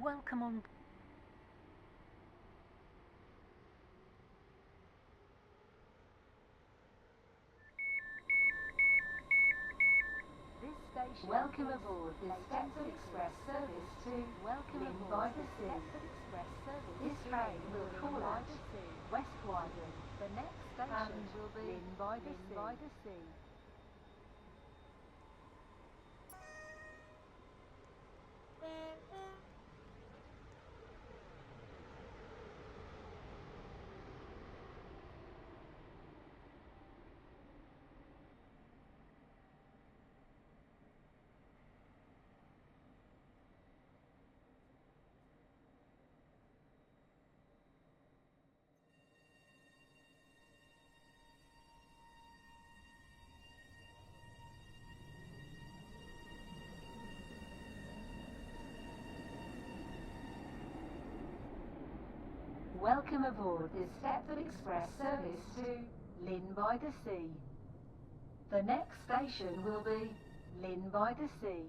Welcome on. This station. Welcome aboard the Stepford Express service to Lynn by the Sea. This train will call at West Wyvern. The next station will be Lynn by the Sea. Welcome aboard the Stepford Express service to Lynn by the Sea. The next station will be Lynn by the Sea.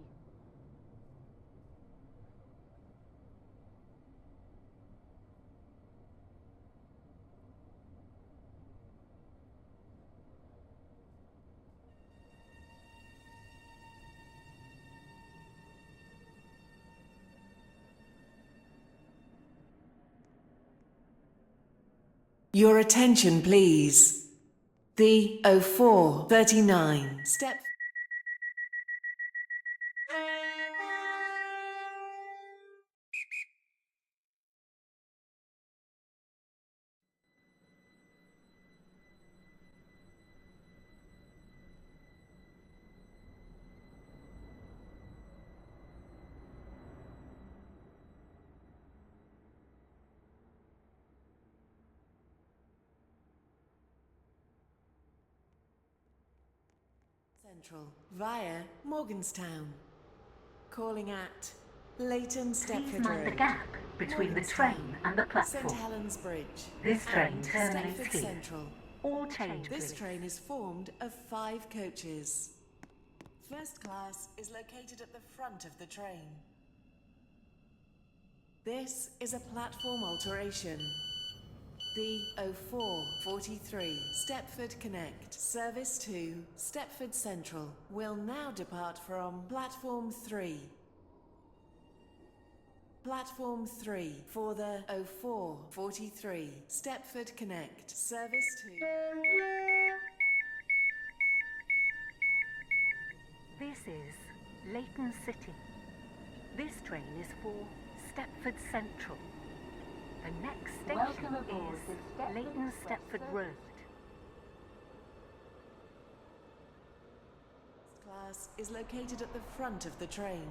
Your attention, please. The 0439 step. Central via Morganstown. Calling at Leighton Please mind Road. the gap between the train and the platform. St Helens Bridge. This train and terminates Stepford here. Central. All change, This please. train is formed of 5 coaches. First class is located at the front of the train. This is a platform alteration. The 0443 Stepford Connect service to Stepford Central will now depart from Platform 3. Platform 3 for the 0443 Stepford Connect service to... This is Leighton City. This train is for Stepford Central. The next station is Leighton Stepford Road. First class is located at the front of the train.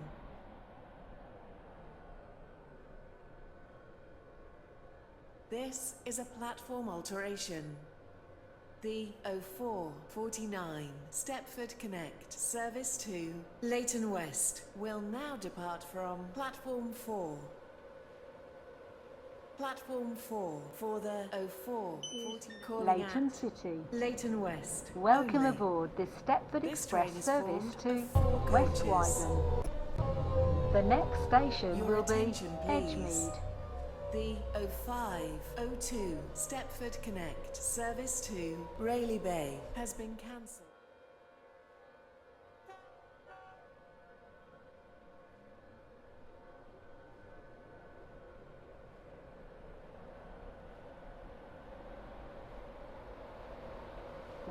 This is a platform alteration. The 0449 Stepford Connect service to Leighton West will now depart from Platform 4. Platform 4 for the 0440 calling Leighton at City. Leighton West. Welcome only. aboard the Stepford This Express train is service formed to of 4 West coaches. Wyvern. The next station Your will be attention, please. Edgemead. The 0502 Stepford Connect service to Rayleigh Bay has been cancelled.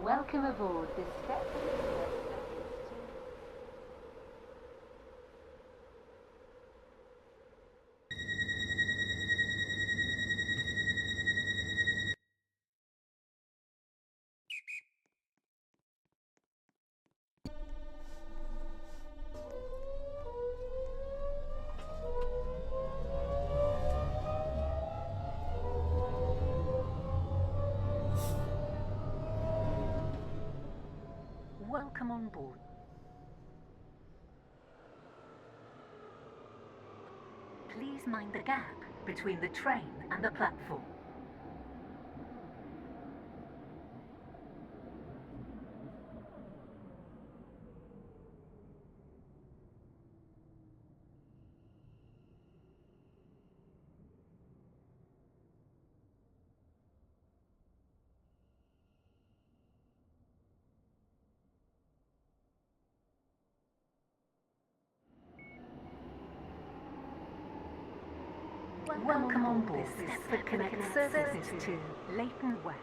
Welcome aboard the Stepford Express service to Welcome on board. Please mind the gap between the train and the platform. Welcome on board this Stepford Connect service to Leighton West.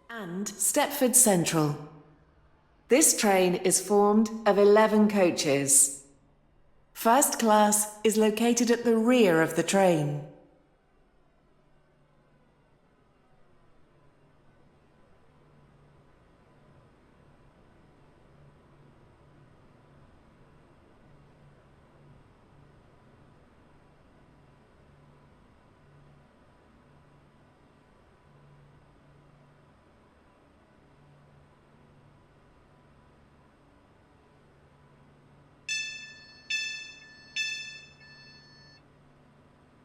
And Stepford Central. This train is formed of 11 coaches. First class is located at the rear of the train.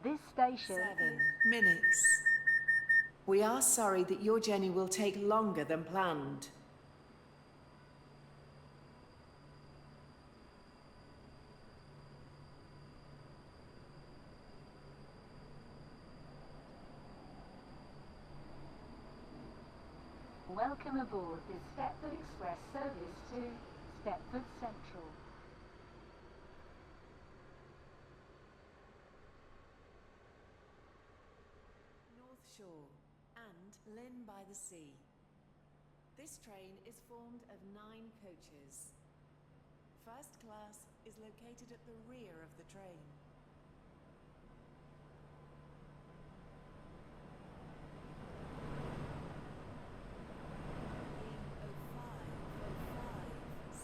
This station 7 minutes. We are sorry that your journey will take longer than planned. Welcome aboard this Stepford Express service to Stepford Central. North Shore and Lynn by the Sea. This train is formed of 9 coaches. First class is located at the rear of the train.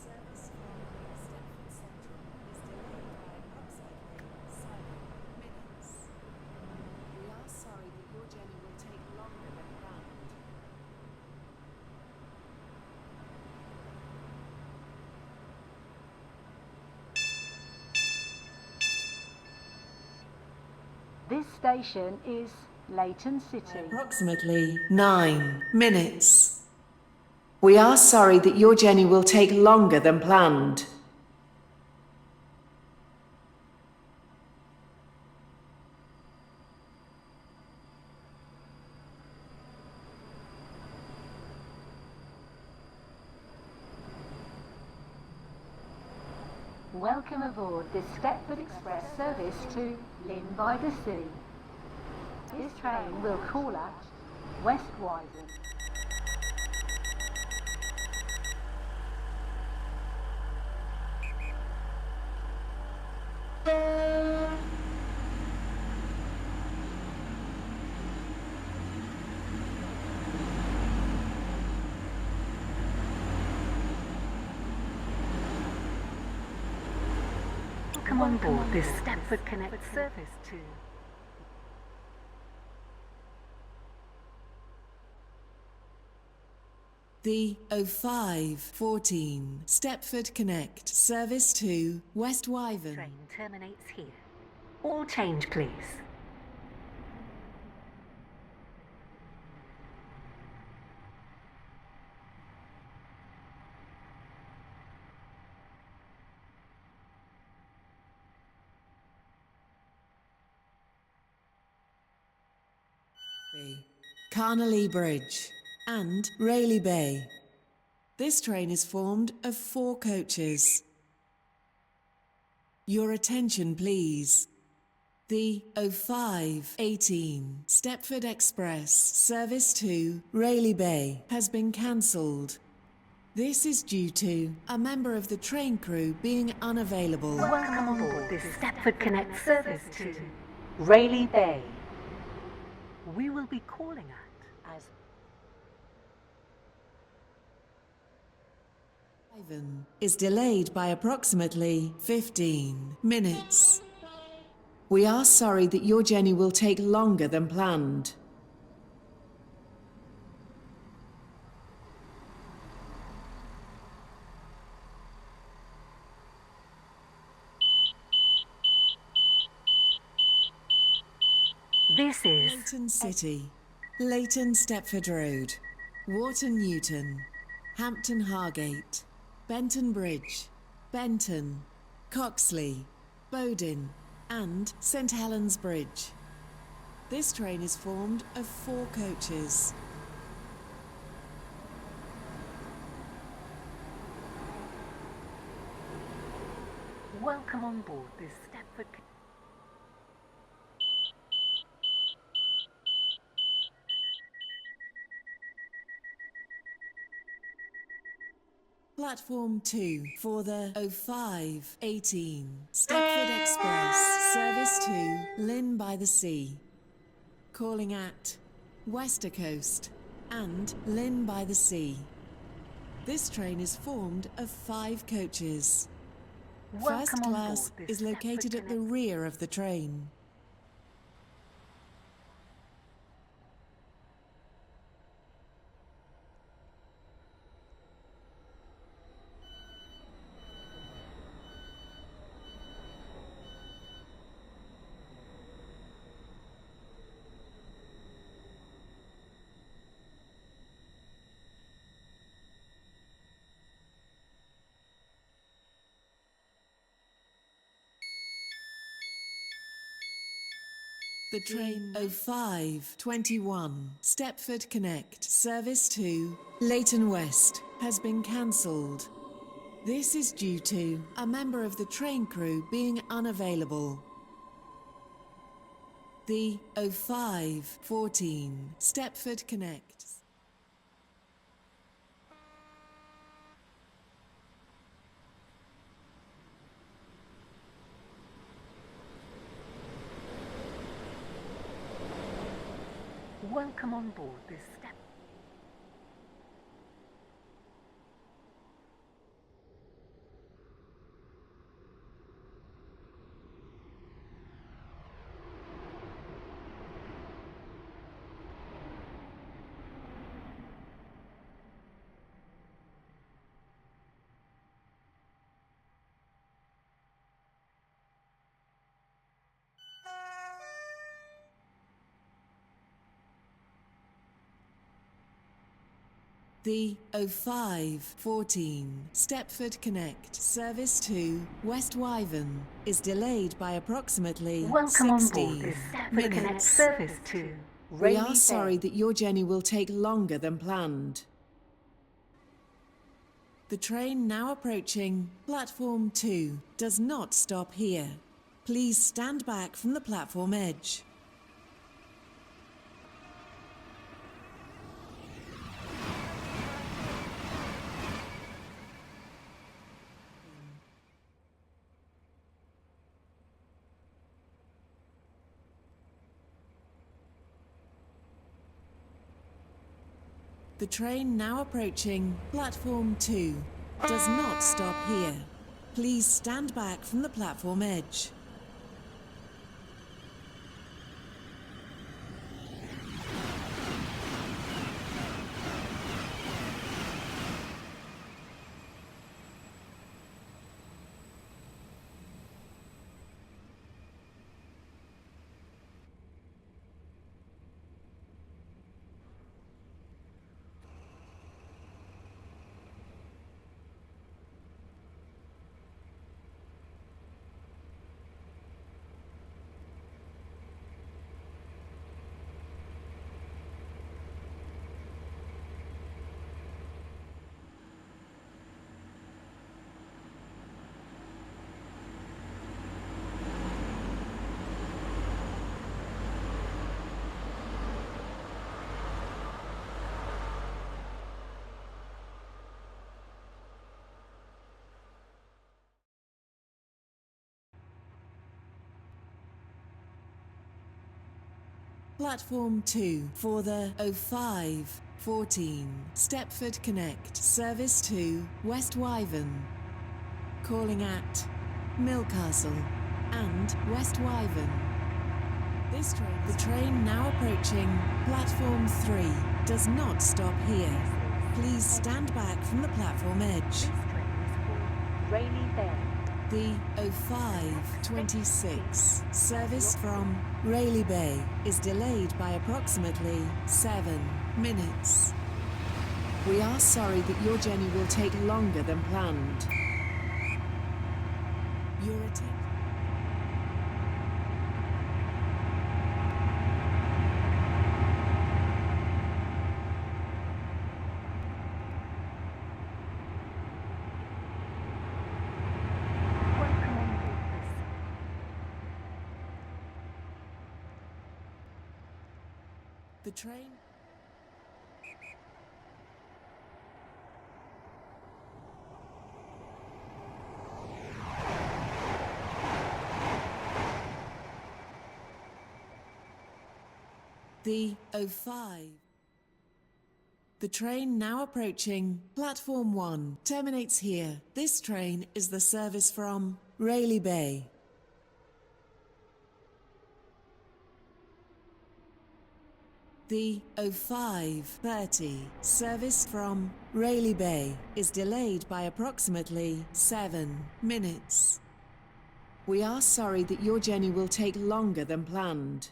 Service from Stepford Central is delayed by approximately 7 minutes. We are sorry that your journey will take longer than planned. This station is Leighton City. Approximately 9 minutes. We are sorry that your journey will take longer than planned. Welcome aboard this Stepford Express service to Lynn by the Sea. This train will call at West Wyvern. Welcome on board this Stepford Connect service to The 0514 Stepford Connect service to West Wyvern. train terminates here. All change, please. Carnalee Bridge, and Rayleigh Bay. This train is formed of 4 coaches. Your attention, please. The 0518 Stepford Express service to Rayleigh Bay has been cancelled. This is due to a member of the train crew being unavailable. Welcome on board this Stepford Connect service to Rayleigh Bay. We will be calling at as Ivan is delayed by approximately 15 minutes. We are sorry that your journey will take longer than planned. this is Leighton City, Leighton Stepford Road, Wharton Newton, Hampton Hargate, Benton Bridge, Benton, Coxley, Bowdin, and St Helens Bridge. This train is formed of 4 coaches. welcome on board this Stepford. Platform 2 for the 0518 Stepford Express service to Lynn by the Sea. Calling at Westercoast and Lynn by the Sea. This train is formed of 5 coaches. First Welcome on class board this is located Stepford at the Connect. rear of the train. The train 0521 Stepford Connect service to Leighton West has been cancelled. This is due to a member of the train crew being unavailable. The 0514 Stepford Connect. Welcome on board this Stepford. The 0514 Stepford Connect service to West Wyvern is delayed by approximately Welcome on board 16 this Stepford Connect minutes. service to We Rayleigh are sorry Bay. that your journey will take longer than planned. The train now approaching platform 2 does not stop here. Please stand back from the platform edge. The train now approaching platform 2 does not stop here. Please stand back from the platform edge. Platform 2 for the 0514 Stepford Connect service to West Wyvern. Calling at Millcastle and West Wyvern. The train now approaching platform 3 does not stop here. Please stand back from the platform edge. This train is for Rayleigh Bay. The 0526 service from Rayleigh Bay is delayed by approximately 7 minutes. We are sorry that your journey will take longer than planned. Your attention. Welcome on board this. The train. The 05. The train now approaching platform 1 terminates here. This train is the service from Rayleigh Bay. The 0530 service from Rayleigh Bay is delayed by approximately 7 minutes. We are sorry that your journey will take longer than planned.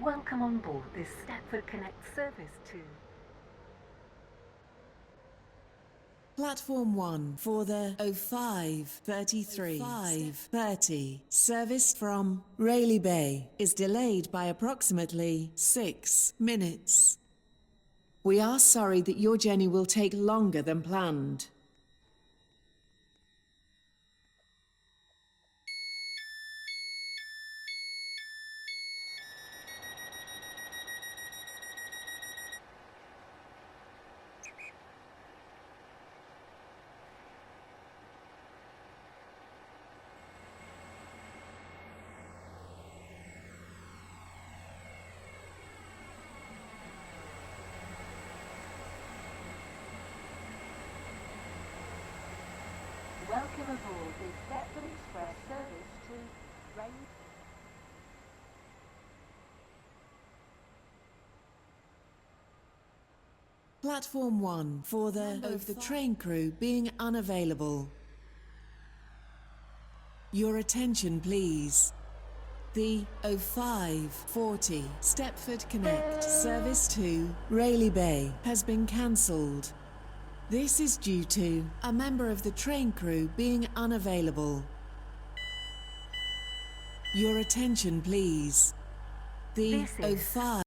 Welcome on board this Stepford Connect service to Platform 1 for the 0533 530 service from Rayleigh Bay is delayed by approximately 6 minutes. We are sorry that your journey will take longer than planned. Welcome aboard the Stepford Express service to Rayleigh. Platform 1 for the of the train crew being unavailable. Your attention please. The 0540 Stepford Connect service to Rayleigh Bay has been cancelled. This is due to a member of the train crew being unavailable. Your attention please. The This is 05